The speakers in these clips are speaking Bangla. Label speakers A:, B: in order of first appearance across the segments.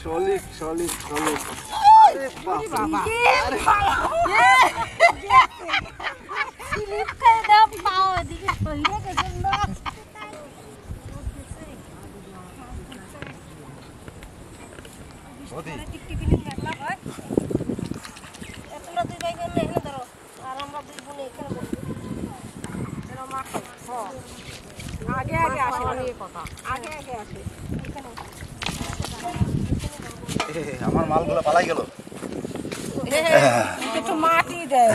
A: Solid solid solid. আরে বাবা, আরে
B: স্লিপ করে দাও পাও এদিকে সইরে গেছে না।
A: বদি
B: টিকটিকি নিয়ে মেঘলা হয়। তোমরা দুই ভাই বোন এখানে ধরো আর আমরা দুই বোন এখানে বসবো। এরা মা আগে আগে আসে এই কথা আগে আগে আসে এখানে।
A: আমার মালগুলো পালাই গেল।
B: একটু মাটি দেয়,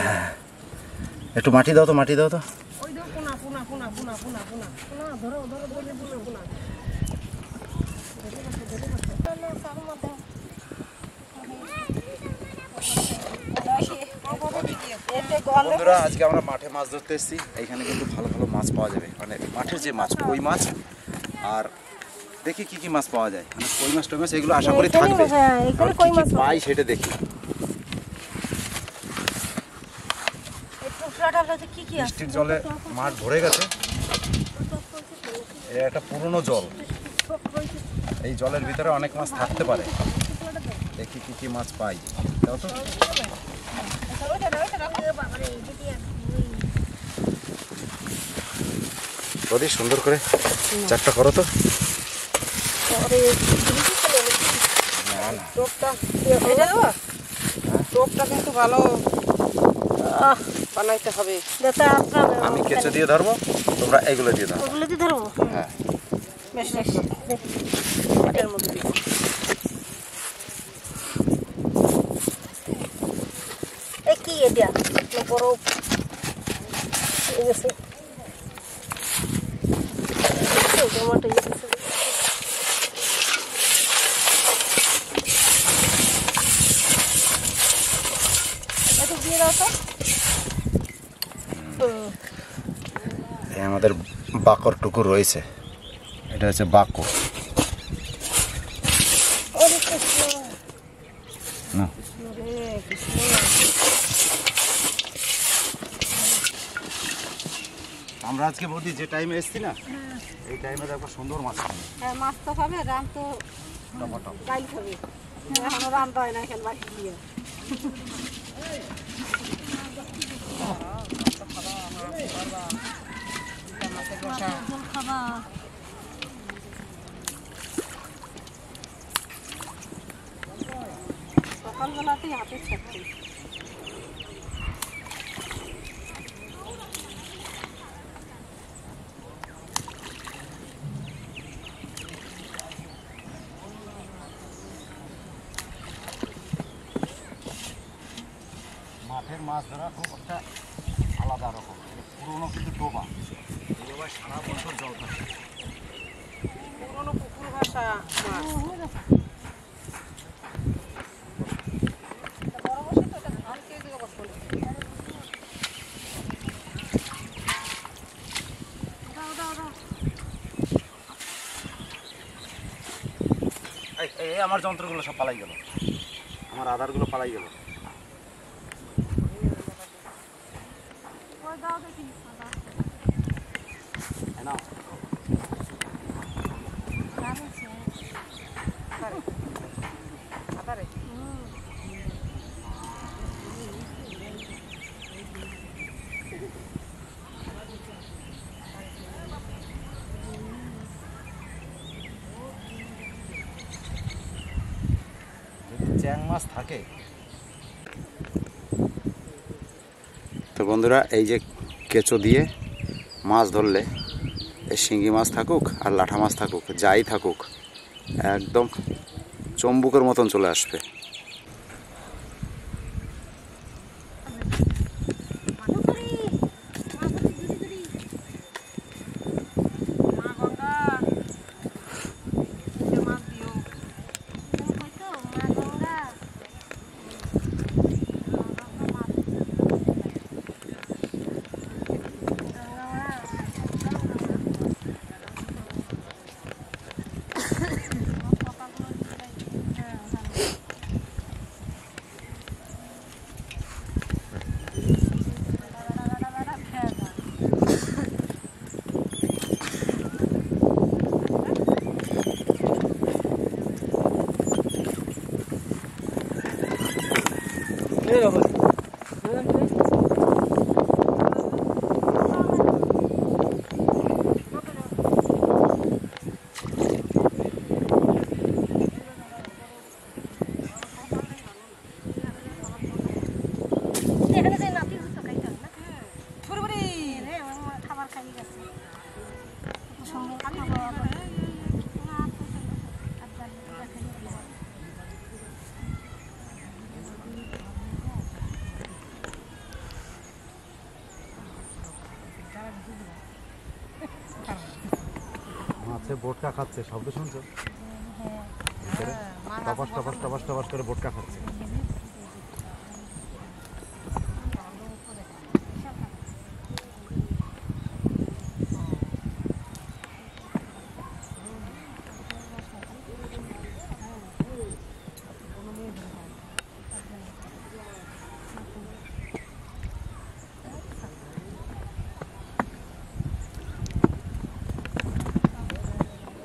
A: একটু মাটি দাও তো, মাটি দাও তো।
B: ওই দাও কোনা কোনা কোনা কোনা কোনা কোনা কোনা ধরো ধরো বলে দিলে কোনা
A: বন্ধুরা, আজকে আমরা মাঠে মাছ ধরতে এসেছি। এইখানে কিন্তু ভালো ভালো মাছ পাওয়া যাবে, মানে মাঠের যে মাছ, কই মাছ। আর দেখি কি কি মাছ পাওয়া যায়, মানে কই মাছ টই মাছ এগুলো আশা করি থাকবে। আর কি কি পাই সেটা দেখি। বৃষ্টির জলে মাঠ ভরে গেছে। এটা একটা পুরনো জল, এই জলের ভিতরে অনেক মাছ থাকতে পারে। দেখি কি কি মাছ পাই। তাও তো বদি সুন্দর করে চারটা করো তো।
C: টোপটা কিন্তু ভালো বানাইতে হবে।
A: আমি কেঁচো দিয়ে ধরবো, তোমরা এগুলো দিয়ে ধরো।
B: ওগুলো দিয়ে ধরবো।
A: হ্যাঁ,
B: বেশ বেশ এটার মধ্যে দিব। এ কি এটা বড় এই গেছে টমেটো গেছে। এটা দিয়ে দাও তো।
A: আমাদের বাকর টুকু রয়েছে, এটা হচ্ছে বাকর। না আমরা আজকে বৌদি যে টাইমে এসছি না, এই টাইমে দেখো সুন্দর মাছ পাবো।
B: হ্যাঁ মাছ তো খাবে, রাম তো
A: টমেটো
B: ডাইল খাবে। এখনো রান্না হয় না, এখন বাকি দিয়ে খাবা। সকালবেলাতেই হাতে ছাড়ছে।
A: মাঠের মাছ ধরা খুব একটা আলাদা রকম। পুরোনো কিন্তু ডোবা, এই ডোবায় সারা বছর জল থাকে।
C: পুরোনো পুকুর ভাষা মাছ।
A: এই আমার যন্ত্রগুলো সব পালাই গেল, আমার আধারগুলো পালাই গেল। নাও চ্যাং মাছ থাকে। তো বন্ধুরা, এই যে কেঁচো দিয়ে মাছ ধরলে, এই শিঙি মাছ থাকুক আর লাঠা মাছ থাকুক, যাই থাকুক, একদম চম্বুকের মতন চলে আসবে। মাছে বোটকা খাচ্ছে, শব্দ শুনছো? টপাস টপাস টপাস টপাস করে বোটকা খাচ্ছে।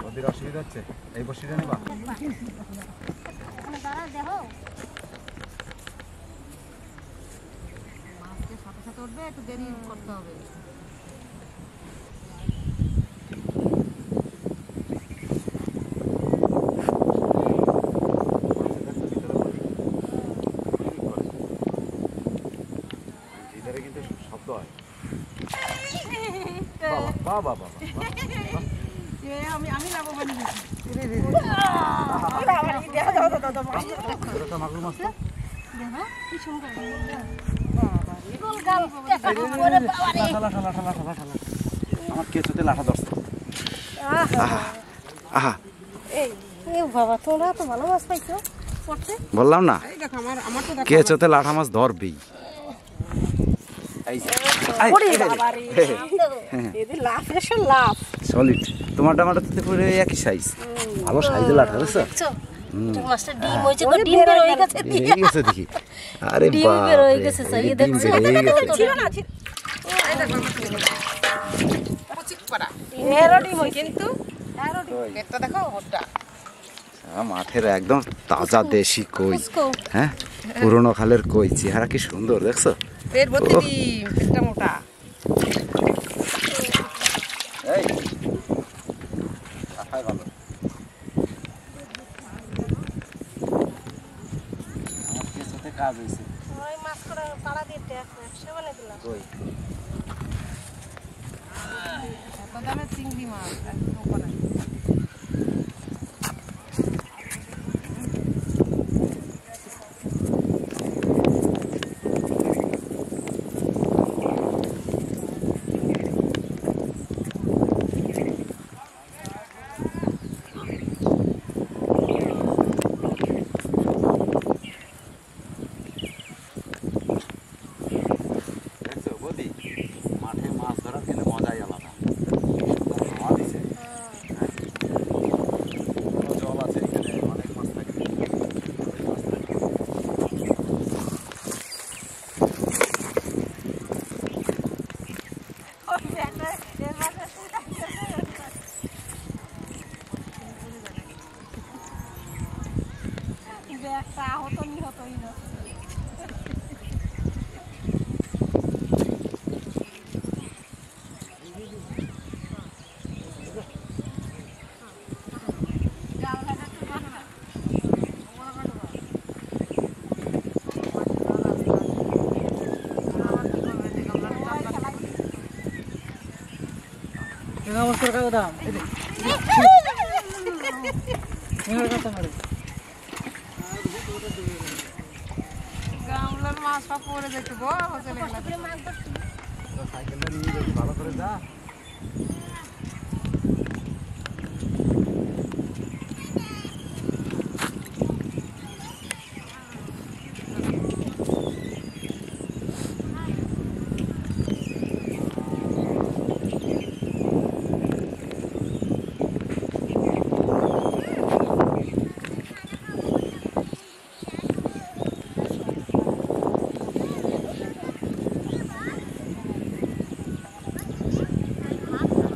A: ওদের অসুবিধা হচ্ছে, এই বসিটা নেবা?
B: দাঁড়া দেখো
D: মাছকে সাথে সাথে উঠবে, একটু দেরি করতে হবে।
A: ভিতরে কিন্তু শব্দ হয়। বাবা বাবা বাবা,
C: আমি লাভবান হয়েছি।
A: এটা মাগুর মাছ তো।
B: দেখো কি সুন্দর
A: ঠালা ঠালা ঠালা ঠালা ঠালা। আমার কেঁচোতে লাঠা ধরছে। আহা আহা,
B: এই বাবা তোমরা তো ভালো মাছ পাইছো পড়তে।
A: বললাম না
C: এই দেখো আমার তো দেখো
A: কেঁচোতে লাঠা মাছ ধরবেই। এই যে,
C: ওরে বাবা রে, এদের লাফ এসে লাফ।
A: সলিড। তোমার টমাটোতে পুরো একই সাইজ, ভালো সাইজের লাঠা বুঝছো?
B: দেখছো মাছটা ডিম হয়েছে তো, ডিম বের হয়ে গেছে।
A: বেরিয়ে গেছে দেখি। আরে
B: ডিম
A: বাপ
B: বের হয়ে
A: রে,
B: গেছে,
A: এই
B: এই
A: ডিম
B: দেখছো?
A: বেরিয়ে গেছে।
C: ছিল না এই দেখো পচিক করা এরও ডিম হয় কিন্তু পেটটা দেখো ওটা
A: মাঠের একদম তাজা দেশি কই,
B: ফুসকো।
A: হ্যাঁ পুরনো খালের কই, চেহারা কি সুন্দর দেখছো?
C: পেট ভর্তি ডিম, পেটটা মোটা।
A: এই আখাই ভালো। আমার কেঁচোতে কাজ হয়েছে।
B: ওই মাছ করে পাড়া দিতে একশো বানিয়ে দিলাম।
A: কই
C: এত দামে চিংড়ি মাছ একদম করে।
A: দেখছো বৌদি, মাঠে মাছ ধরার কিন্তু মজাই আলাদা। হাওয়া দিছে, হ্যাঁ? পুরো জল আছে এখানে, অনেক মাছ থাকে। মাছ থাকে।
B: একটা আহত নিহত হইল।
C: গামলার মাছ সব পড়ে যেত গো হোটেলে গেলে।
A: তো সাইকেলটা নিয়ে যাবি, ভালো করে যা।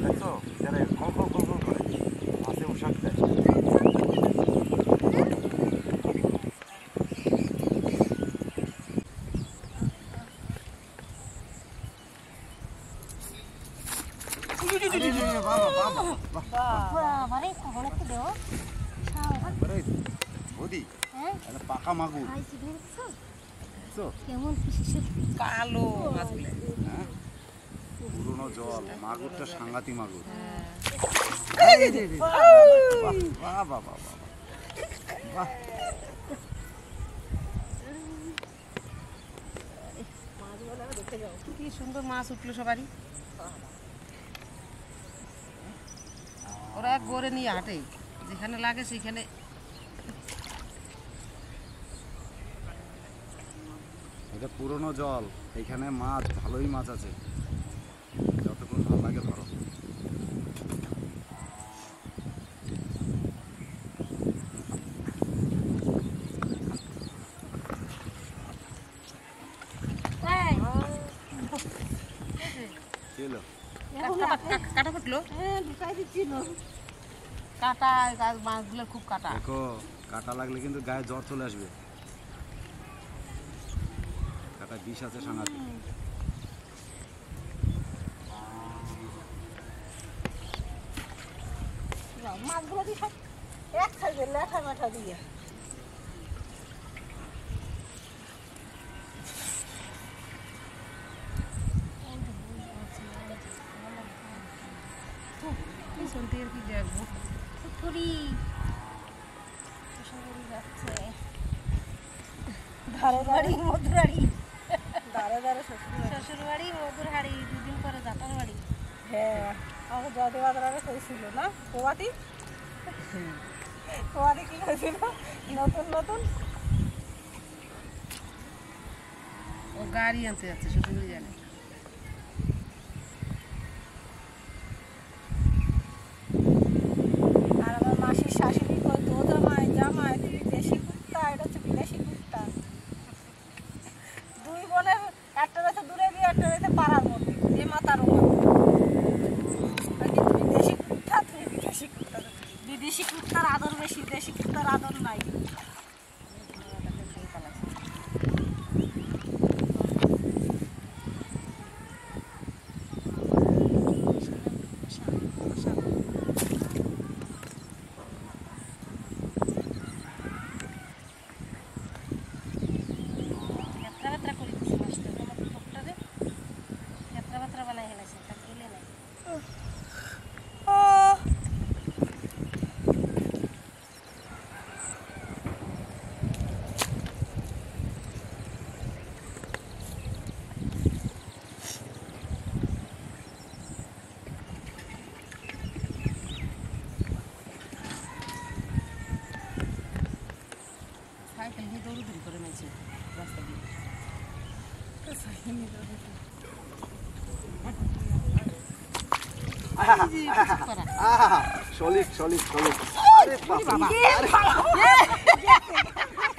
A: দেখছো ভিতরে কল কল কল কল করে মাছে উশাক দেয়।
B: বাবারে কখন একটু দেও।
A: বৌদি,
B: হ্যাঁ
A: এটা পাকা মাগুর,
B: খাইছি দেখছো
A: দেখছো?
B: কেমন পিসে
C: কালো মাছগুলো।
A: হ্যাঁ, পুরনো জল, মাগুরটা সাংঘাতি মাগুর। বাহ বাহ বাহ বাহ বাহ।
C: কি সুন্দর মাছ উঠলো সবারই। ওরা গড়ে নিয়ে হাঁটে, যেখানে লাগে সেখানে।
A: এটা পুরনো জল, এখানে মাছ ভালোই মাছ আছে, যতক্ষণ ভালো লাগে ধরো।
C: কাটা ফুটলো, কাটা মাছগুলো খুব কাটা।
A: দেখো কাটা লাগলে কিন্তু গায়ে জ্বর চলে আসবে, কাটা বিষ আছে সাংঘাতিক।
B: মাছগুলো দিয়ে সব এক সাইজে লেঠা মেঠা দিয়ে
C: কি দেখবো
B: পুরি যাচ্ছে ধারে বাড়ি মধুরাড়ি, ধারে ধারে শ্বশুর বাড়ি মধুরহাড়ি, দুদিন পরে জাটার বাড়ি। হ্যাঁ আমাকে জয়দেব আগে হয়েছিল না পোয়াতি, পোয়াতি কি হয়েছিল নতুন নতুন
C: ও গাড়ি আনতে যাচ্ছে, শ্বশুরবাড়ি জানে।
B: আর আমার মাসির শাশুড়ি কই তো জামাই জামাই তুই দেশি কুত্তা, এটা হচ্ছে বিদেশি কুত্তা। দুই বোনের একটা রয়েছে দূরে বিয়ে, একটা রয়েছে পাড়ার মধ্যে, এ মাতার ও কিন্তু বিদেশি কুত্তা, তুই বিদেশি কুত্তা। বিদেশি কুত্তার আদর বেশি, দেশি কুত্তার আদর নাই।
C: সাইকেল নিয়ে দৌড়ি করে নিয়েছে রাস্তা দিয়ে।
A: Solid solid solid. আরে বাবা,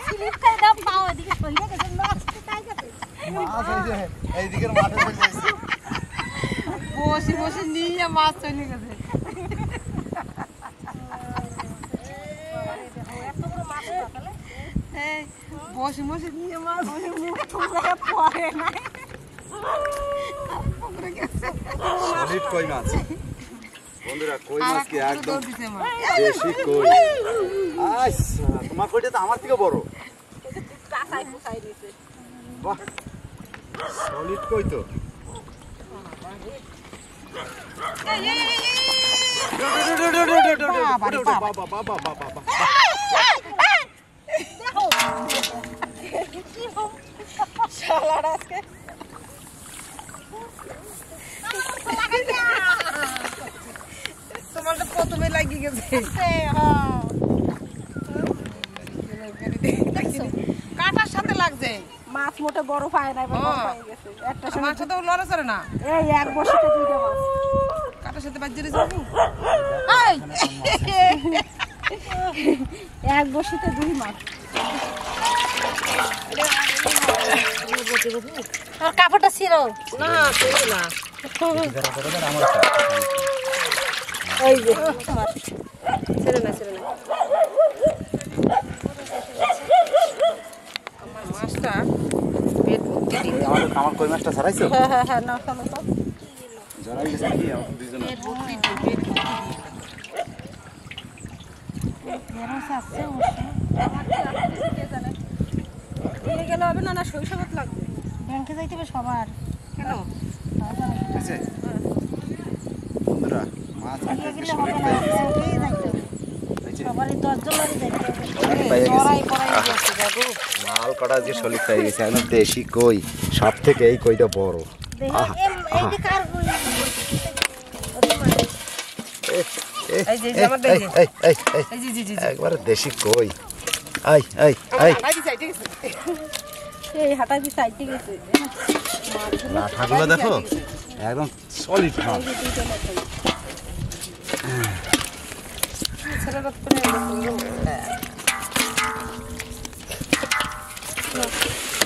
B: স্লিপ খাই দাও পাও এদিকে সইয়ে গেছে, মাছ কোথায় গেছে?
A: মাছ এই যে এইদিকের মাঠে চলে যাচ্ছে।
C: বসে বসে নিয়ে মাছ চলে গেছে।
B: এত বড় মাছ তাহলে
C: এই বসে বসে নিয়ে মাছ
B: মুখ ঠুকে পড়ে না।
A: সলিড কই মাছ বন্ধুরা, কই মাছ কি একদম
C: দৌড় দিতে মাছ।
A: দেশি কই। আচ্ছা তোমার কইটা তো আমার থেকে বড়।
B: কাঁচাই কুচাই দিছে।
A: বাহ সলিড কই তো। বাবা বাবা বাবা বাবা।
B: শালারা আজকে
C: তোমার তো প্রথমে লাগিয়ে গেছে। কাটার সাথে লাগছে,
B: মাছ মোটে বড় পায় না, এবার বড় পাই গেছে। একটা
C: আমার সাথে লড়ে চড়ে না,
B: এই এক বছরে দুইটা মাছ,
C: কাটার সাথে বাজিয়ে
B: এক বছরে দুই মাছ। আর কাপড়টা ছিল
C: না ছিল না।
B: ওই যে মাছ ছিল না, ছিল না।
C: আমার মাছটা পেট ভর্তি ডিম।
A: আমার কই মাছটা ছাড়াইছো?
B: হ্যাঁ হ্যাঁ হ্যাঁ, নাও চলো তো।
A: জানাই গেছে কি আমার দুইজন।
C: পেট ভর্তি ডিম, পেট ভর্তি ডিম।
B: ঢেঁড়স আছে অবশ্য। কে জানে নিয়ে গেলে হবে না, না শৈশবত লাগবে। ব্যাংকে যাইতে হবে সবার।
C: কেন?
A: ঠিক আছে বন্ধুরা, মাছ
B: নিয়ে
A: আজকে
B: গেলে
A: সলিড
B: হবে না,
A: পেয়ে গেছে।
B: ব্যাংকেই যাইতে হবে।
A: হয়েছে?
B: সবারই 10 জনেরই যাইতে হবে।
A: সলিড পেয়ে গেছে।
C: পড়াই পড়াই গেছে যাবো।
A: মাল কটা যে সলিড পেয়ে গেছে, একদম দেশি কই, সব থেকে এই কইটা বড়।
B: দেখি
A: আহা,
B: এই যে কার কই? ওরে মা,
A: এ এ
C: এই যে আমার দেখি এই জি জি জি
A: একবারে দেশি কই। আই আই আই
C: আই দিছে ঠিক আছে
B: এই হাঁটা দিয়ে সাইডে গেছে
A: লাঠাগুলো দেখো একদম সলিড মাছ।
C: ছেলেটা করে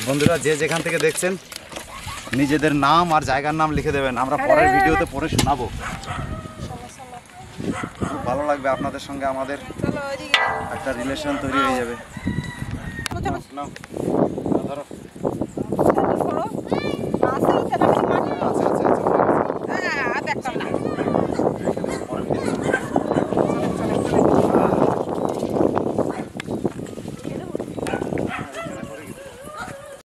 A: বন্ধুরা যে যেখান থেকে দেখছেন নিজেদের নাম আর জায়গার নাম লিখে দেবেন, আমরা পরের ভিডিওতে পড়ে শোনাবো। খুব ভালো লাগবে আপনাদের সঙ্গে আমাদের
C: চলো ওইদিকে
A: একটা রিলেশন তৈরি হয়ে যাবে। নাও, ধরো।
B: করো আছে এটা মাটি
A: আচ্ছা আচ্ছা আচ্ছা
C: হ্যাঁ দেখতাম না